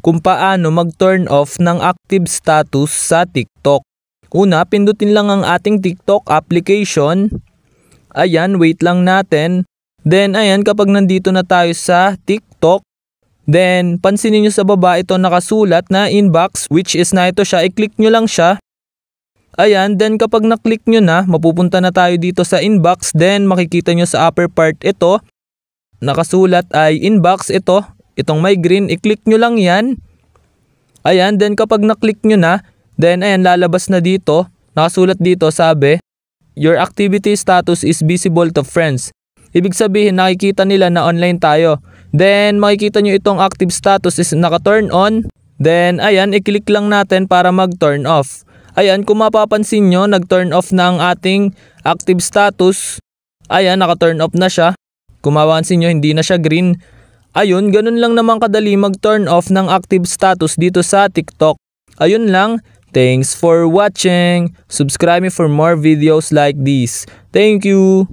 kung paano mag-turn off ng active status sa TikTok. Una, pindutin lang ang ating TikTok application. Ayan, wait lang natin. Then ayan, kapag nandito na tayo sa TikTok, then pansinin nyo sa baba ito nakasulat na inbox, which is na ito siya. I-click nyo lang siya. Ayan, then kapag na-click nyo na, mapupunta na tayo dito sa inbox. Then makikita nyo sa upper part ito, nakasulat ay inbox ito. Itong may green, i-click nyo lang yan. Ayan, then kapag na-click nyo na, then ayan, lalabas na dito. Nakasulat dito, sabi, your activity status is visible to friends. Ibig sabihin, nakikita nila na online tayo. Then, makikita nyo itong active status is naka-turn on. Then, ayan, i-click lang natin para mag-turn off. Ayan, kung mapapansin nyo, nag-turn off na ang ating active status. Ayan, naka-turn off na siya. Kung mapapansin nyo, hindi na siya green. Ayun, ganun lang naman kadali mag-turn off ng active status dito sa TikTok. Ayun lang. Thanks for watching. Subscribe me for more videos like this. Thank you.